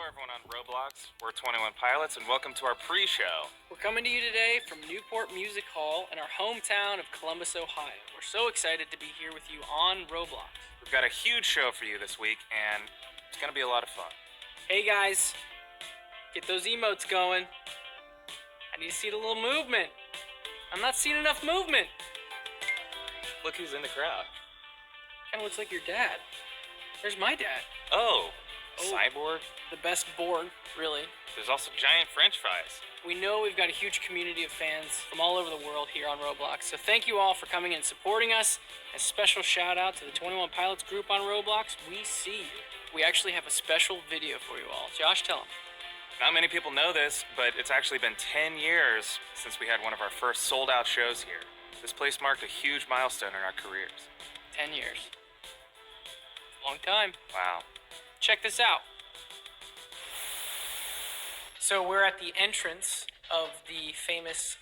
everyone on Roblox. We're 21 Pilots, and welcome to our pre-show. We're coming to you today from Newport Music Hall in our hometown of Columbus, Ohio. We're so excited to be here with you on Roblox. We've got a huge show for you this week, and it's going to be a lot of fun. Hey guys, get those emotes going. I need to see a little movement. I'm not seeing enough movement. Look who's in the crowd. Kind of looks like your dad. There's my dad. Oh, Cyborg? The best board, really. There's also giant French fries. We know we've got a huge community of fans from all over the world here on Roblox, so thank you all for coming and supporting us. A special shout out to the 21 Pilots group on Roblox. We see you. We actually have a special video for you all. Josh, tell them. Not many people know this, but it's actually been 10 years since we had one of our first sold-out shows here. This place marked a huge milestone in our careers. 10 years. Long time. Wow. Check this out. So we're at the entrance of the famous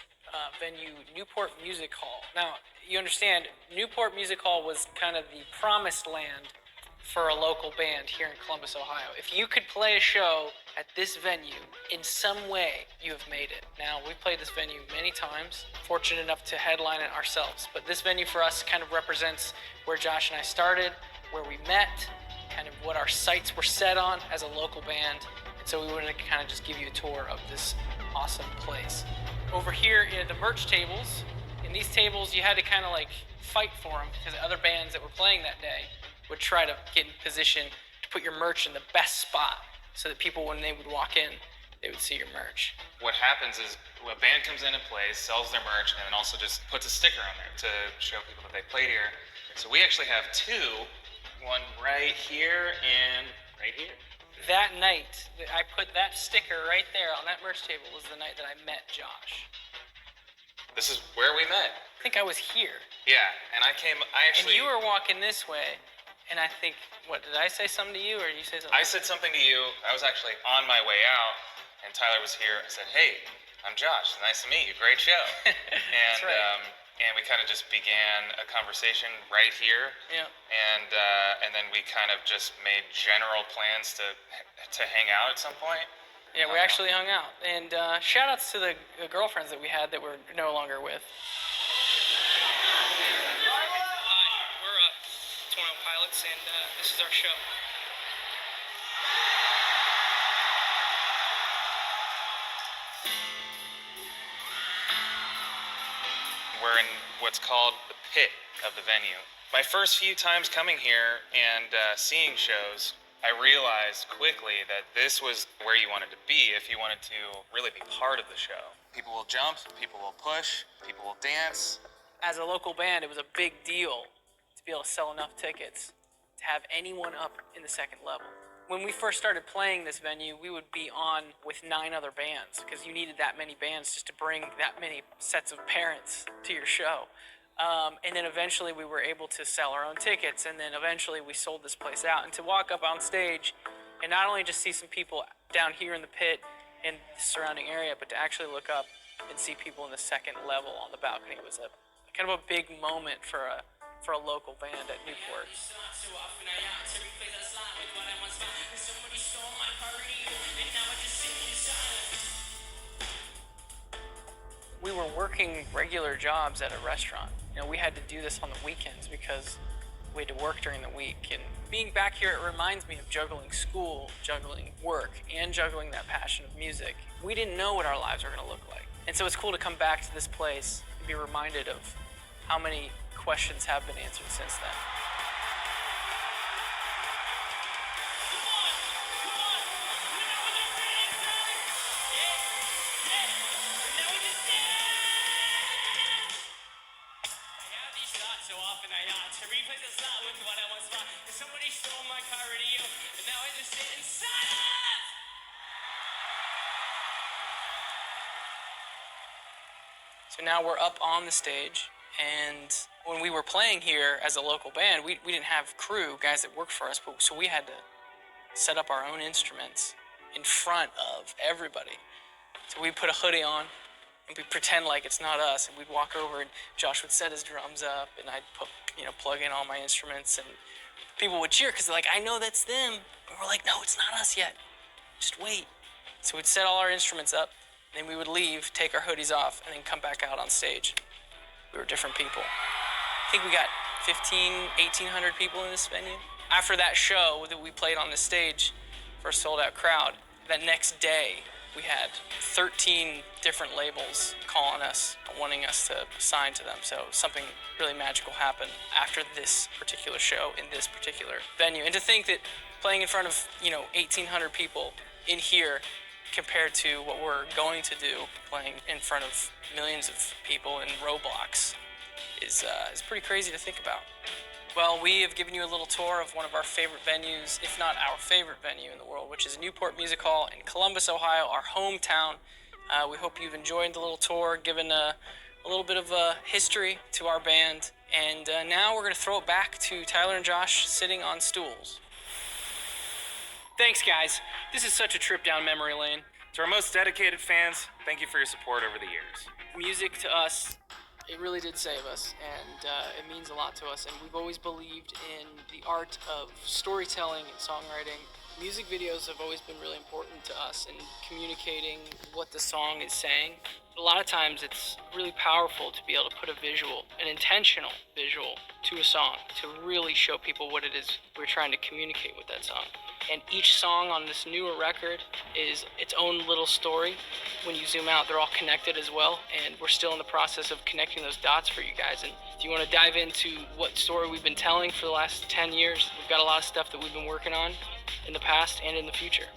venue, Newport Music Hall. Now, you understand, Newport Music Hall was kind of the promised land for a local band here in Columbus, Ohio. If you could play a show at this venue, in some way, you have made it. Now, we've played this venue many times, fortunate enough to headline it ourselves, but this venue for us kind of represents where Josh and I started, where we met, kind of what our sights were set on as a local band. And so we wanted to kind of just give you a tour of this awesome place. Over here in the merch tables, in these tables you had to kind of like fight for them because other bands that were playing that day would try to get in position to put your merch in the best spot so that people, when they would walk in, they would see your merch. What happens is a band comes in and plays, sells their merch, and then also just puts a sticker on there to show people that they played here. So we actually have two. One right here and right here. That night, I put that sticker right there on that merch table was the night that I met Josh. This is where we met. I think I was here. Yeah, and I actually... And you were walking this way, and I think, what, did I say something to you, or did you say something? I said something to you. I was actually on my way out, and Tyler was here. I said, hey, I'm Josh. Nice to meet you. Great show. That's right. And we kind of just began a conversation right here. Yeah. And then we kind of just made general plans to hang out at some point. Yeah, we actually hung out. And shout outs to the girlfriends that we had that we're no longer with. Hi, we're 21 Pilots, and this is our show. We're in what's called the pit of the venue. My first few times coming here and seeing shows, I realized quickly that this was where you wanted to be if you wanted to really be part of the show. People will jump, people will push, people will dance. As a local band, it was a big deal to be able to sell enough tickets to have anyone up in the second level. When we first started playing this venue, we would be on with 9 other bands because you needed that many bands just to bring that many sets of parents to your show. And then eventually we were able to sell our own tickets, and then eventually we sold this place out. And to walk up on stage and not only just see some people down here in the pit and the surrounding area, but to actually look up and see people in the second level on the balcony was a kind of a big moment for a local band at Newport. We were working regular jobs at a restaurant. You know, we had to do this on the weekends because we had to work during the week. And being back here, it reminds me of juggling school, juggling work, and juggling that passion of music. We didn't know what our lives were going to look like. And so it's cool to come back to this place and be reminded of how many questions have been answered since then. So now we're up on the stage, and when we were playing here as a local band, we didn't have crew, guys that worked for us, so we had to set up our own instruments in front of everybody. So we put a hoodie on, and we pretend like it's not us, and we'd walk over, and Josh would set his drums up, and I'd plug in all my instruments, and people would cheer, because they're like, I know that's them, but we're like, no, it's not us yet. Just wait. So we'd set all our instruments up, and then we would leave, take our hoodies off, and then come back out on stage. We were different people. I think we got 1,800 people in this venue. After that show that we played on the stage for a sold-out crowd, that next day we had 13 different labels calling us, wanting us to sign to them. So something really magical happened after this particular show in this particular venue. And to think that playing in front of, 1,800 people in here compared to what we're going to do, playing in front of millions of people in Roblox, is pretty crazy to think about. Well, we have given you a little tour of one of our favorite venues, if not our favorite venue in the world, which is Newport Music Hall in Columbus, Ohio, our hometown. We hope you've enjoyed the little tour, given a little bit of a history to our band. And now we're going to throw it back to Tyler and Josh sitting on stools. Thanks, guys. This is such a trip down memory lane. To our most dedicated fans, thank you for your support over the years. Music to us, it really did save us, and it means a lot to us. And we've always believed in the art of storytelling and songwriting. Music videos have always been really important to us in communicating what the song is saying. A lot of times it's really powerful to be able to put a visual, an intentional visual, to a song to really show people what it is we're trying to communicate with that song. And each song on this newer record is its own little story. When you zoom out, they're all connected as well, and we're still in the process of connecting those dots for you guys. And if you want to dive into what story we've been telling for the last 10 years, we've got a lot of stuff that we've been working on in the past and in the future.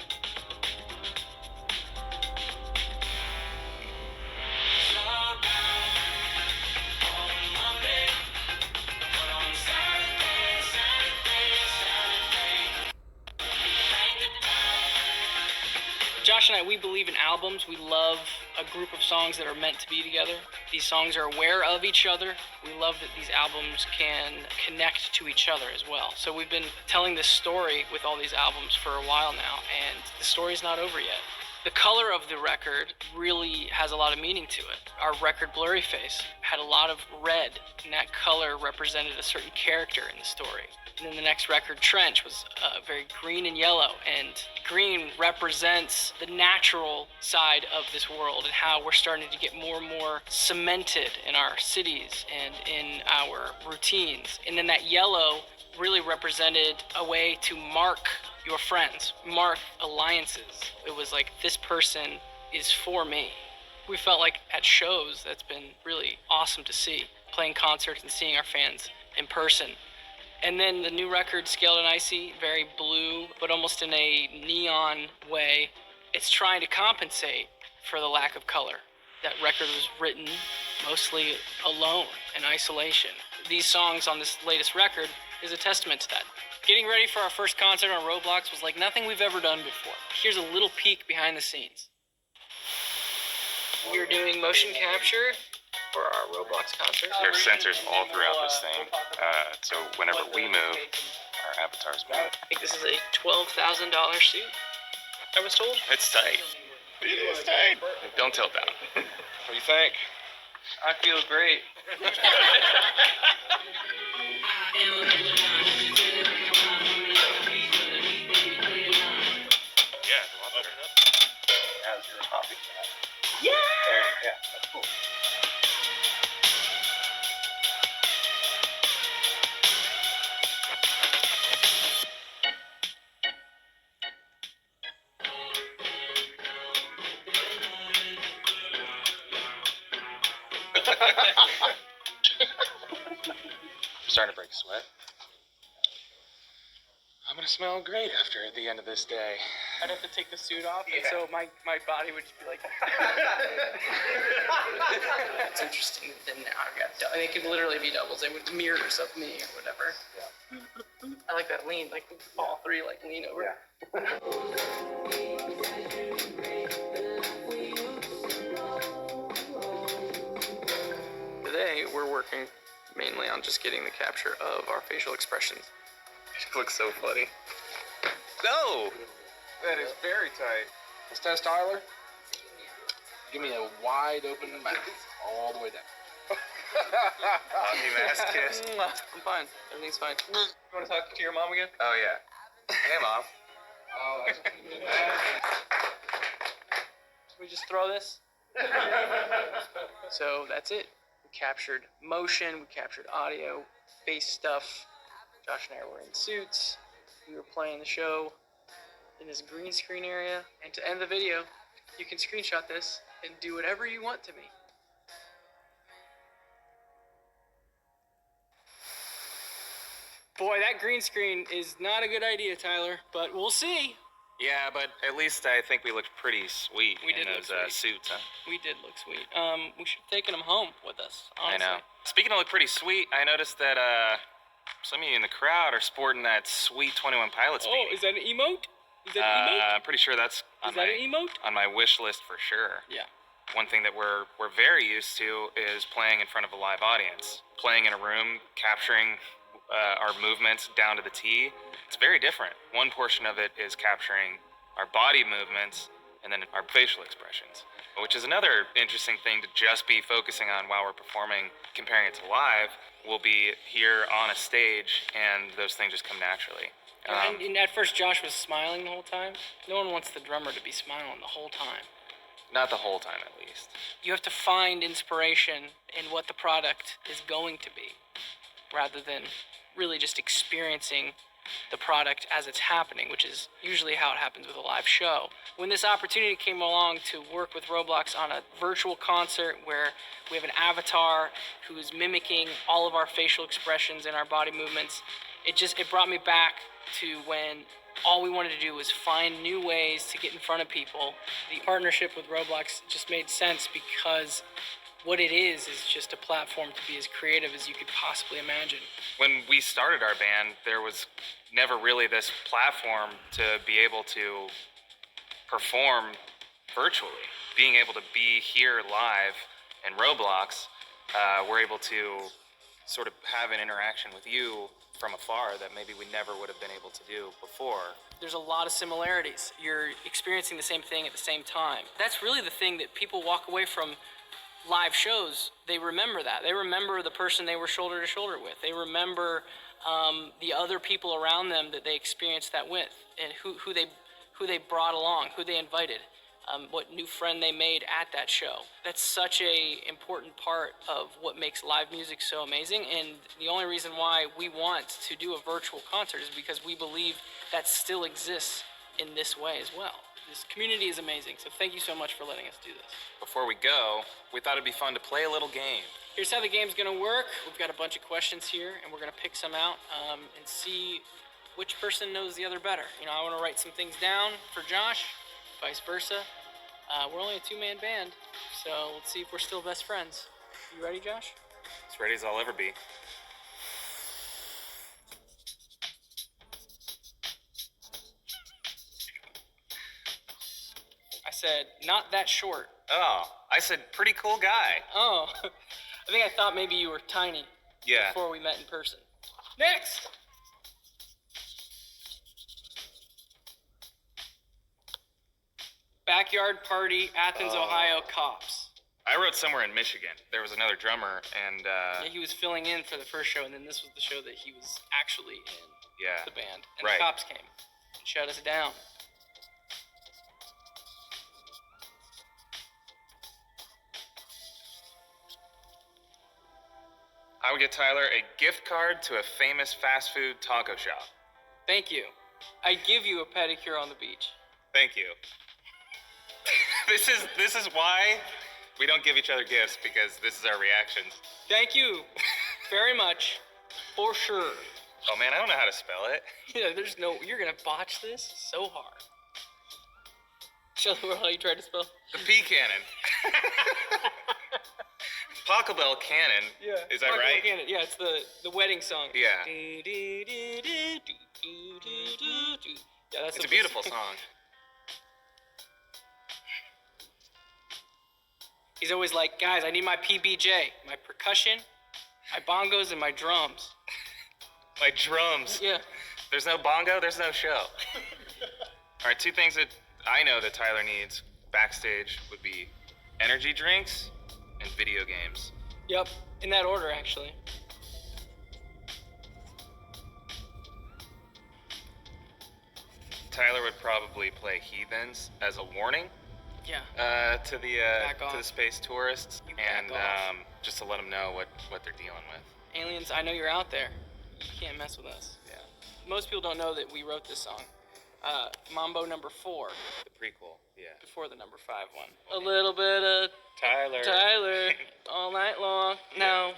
Josh and I, we believe in albums. We love a group of songs that are meant to be together. These songs are aware of each other. We love that these albums can connect to each other as well. So we've been telling this story with all these albums for a while now, and the story's not over yet. The color of the record really has a lot of meaning to it. Our record, Blurry Face, had a lot of red, and that color represented a certain character in the story. And then the next record, Trench, was very green and yellow, and green represents the natural side of this world and how we're starting to get more and more cemented in our cities and in our routines. And then that yellow really represented a way to mark your friends, mark alliances. It was like, this person is for me. We felt like at shows, that's been really awesome to see, playing concerts and seeing our fans in person. And then the new record, Scaled and Icy, very blue, but almost in a neon way. It's trying to compensate for the lack of color. That record was written mostly alone, in isolation. These songs on this latest record is a testament to that. Getting ready for our first concert on Roblox was like nothing we've ever done before. Here's a little peek behind the scenes. We're doing motion capture for our Roblox concert. There are sensors all throughout this thing, so whenever we move, our avatars move. I think this is a $12,000 suit, I was told. It's tight. It is tight. Don't tilt down. What do you think? I feel great. Yeah, it's a lot better. As your copy. Yeah! Yeah, that's cool. I'm starting to break a sweat. I'm gonna smell great after the end of this day. I'd have to take the suit off, and so my body would just be like... That's interesting. Then now I've got... They could literally be doubles. They would mirrors of me or whatever. Yeah. I like that lean, like all three, like lean over. Yeah. Today, we're working mainly on just getting the capture of our facial expressions. It looks so funny. No! That is very tight. Let's test Tyler. Give me a wide open mouth all the way down. You mask kiss. I'm fine. Everything's fine. You want to talk to your mom again? Oh, yeah. Hey, Mom. Oh, that's throw this. So that's it. We captured motion, we captured audio, face stuff. Josh and I were in suits. We were playing the show in this green screen area. And to end the video, you can screenshot this and do whatever you want to me. Boy, that green screen is not a good idea, Tyler, but we'll see. Yeah, but at least I think we looked pretty sweet We in did look those sweet. suits, huh? We did look sweet. We should have taken them home with us, honestly. I know. Speaking of look pretty sweet, I noticed that some of you in the crowd are sporting that sweet 21 Pilots Oh, beanie. is that an emote? Is that an emote? I'm pretty sure that's Is that an emote? on my wish list for sure. Yeah. One thing that we're very used to is playing in front of a live audience. Playing in a room, capturing our movements down to the T. It's very different. One portion of it is capturing our body movements and then our facial expressions, which is another interesting thing to just be focusing on while we're performing. Comparing it to live, we'll be here on a stage and those things just come naturally. And at first, Josh was smiling the whole time. No one wants the drummer to be smiling the whole time. Not the whole time, at least. You have to find inspiration in what the product is going to be, rather than really just experiencing the product as it's happening, which is usually how it happens with a live show. When this opportunity came along to work with Roblox on a virtual concert where we have an avatar who is mimicking all of our facial expressions and our body movements, it brought me back to when all we wanted to do was find new ways to get in front of people. The partnership with Roblox just made sense because what it is just a platform to be as creative as you could possibly imagine. When we started our band, there was never really this platform to be able to perform virtually. Being able to be here live in Roblox, we're able to sort of have an interaction with you from afar that maybe we never would have been able to do before. There's a lot of similarities. You're experiencing the same thing at the same time. That's really the thing that people walk away from live shows. They remember that. They remember the person they were shoulder to shoulder with. They remember the other people around them that they experienced that with, and who they brought along, who they invited, what new friend they made at that show. That's such a important part of what makes live music so amazing, and the only reason why we want to do a virtual concert is because we believe that still exists in this way as well. This community is amazing, so thank you so much for letting us do this. Before we go, we thought it'd be fun to play a little game. Here's how the game's gonna work. We've got a bunch of questions here, and we're gonna pick some out and see which person knows the other better. You know, I wanna write some things down for Josh, vice versa. We're only a two-man band, so let's see if we're still best friends. You ready, Josh? As ready as I'll ever be. I said, not that short. Oh, I said pretty cool guy. Oh, I think I thought maybe you were tiny Yeah. before we met in person. Next! Backyard party, Athens, Ohio, cops. I wrote somewhere in Michigan. There was another drummer, and Yeah, he was filling in for the first show, and then this was the show that he was actually in, yeah. the band. And Right. the cops came and shut us down. I would get Tyler a gift card to a famous fast food taco shop. Thank you. I give you a pedicure on the beach. Thank you. This is why we don't give each other gifts, because this is our reactions. Thank you very much, for sure. Oh man, I don't know how to spell it. Yeah, you're gonna botch this so hard. Show the world how you tried to spell. The P cannon. Taco Bell cannon. Yeah. Is that right? Yeah, it's the wedding song. Yeah. Yeah, that's It's a beautiful song. He's always like, guys, I need my PBJ, my percussion, my bongos, and my drums. My drums. Yeah. There's no bongo, there's no show. All right, two things that I know that Tyler needs backstage would be energy drinks and video games. Yep, in that order, actually. Tyler would probably play Heathens as a warning, Yeah. To the Back off. space tourists, You back and off. just to let them know what they're dealing with. Aliens, I know you're out there. You can't mess with us. Yeah. Most people don't know that we wrote this song. Mambo number 4, The prequel. Yeah. before the number 5 one. A little bit of Tyler. Tyler all night long. No.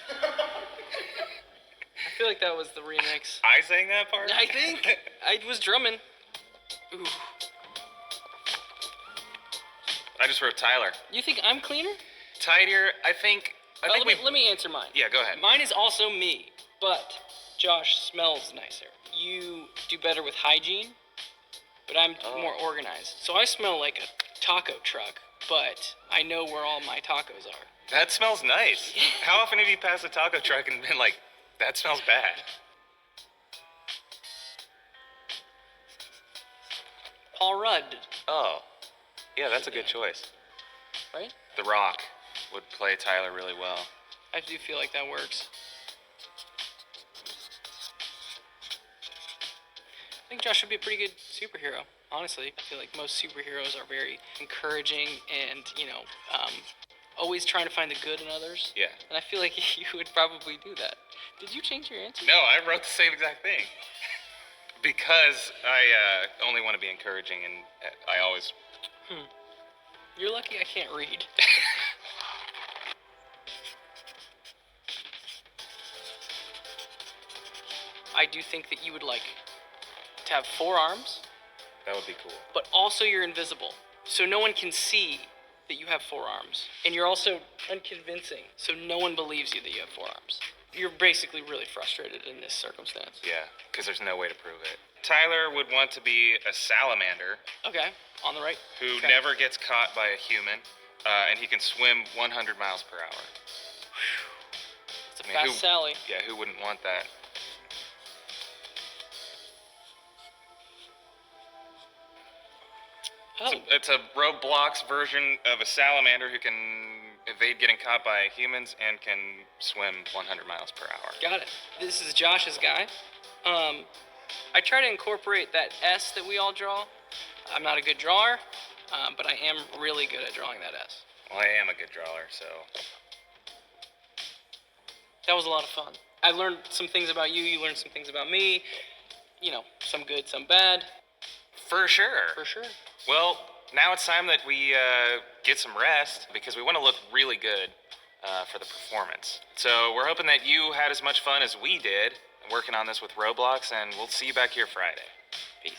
I feel like that was the remix. I sang that part. I think I was drumming. Ooh. I just wrote Tyler. You think I'm cleaner? Tidier. I think Let me answer mine. Yeah, go ahead. Mine is also me, but Josh smells nicer. You do better with hygiene, but I'm more organized. So I smell like a taco truck, but I know where all my tacos are. That smells nice. How often have you passed a taco truck and been like, that smells bad? Paul Rudd, Oh. Yeah, that's a good choice. right? The Rock would play Tyler really well. I do feel like that works. I think Josh would be a pretty good superhero. Honestly, I feel like most superheroes are very encouraging and, always trying to find the good in others. Yeah. And I feel like you would probably do that. Did you change your answer? No, I wrote the same exact thing. Because I only want to be encouraging, and I always... You're lucky I can't read. I do think that you would like to have 4 arms, That would be cool. but also you're invisible. So no one can see that you have 4 arms. And you're also unconvincing, so no one believes you that you have 4 arms. You're basically really frustrated in this circumstance. Yeah, because there's no way to prove it. Tyler would want to be a salamander Okay, on the right. who Okay. never gets caught by a human, and he can swim 100 miles per hour. It's a I mean, fast Sally. Yeah, who wouldn't want that? Oh, It's a Roblox version of a salamander who can evade getting caught by humans and can swim 100 miles per hour. got it. This is Josh's guy. I try to incorporate that S that we all draw. I'm not a good drawer, but I am really good at drawing that S. Well, I am a good drawer, so... That was a lot of fun. I learned some things about you. You learned some things about me. Some good, some bad. For sure. For sure. Well, now it's time that we get some rest because we want to look really good for the performance. So we're hoping that you had as much fun as we did working on this with Roblox, and we'll see you back here Friday. Peace.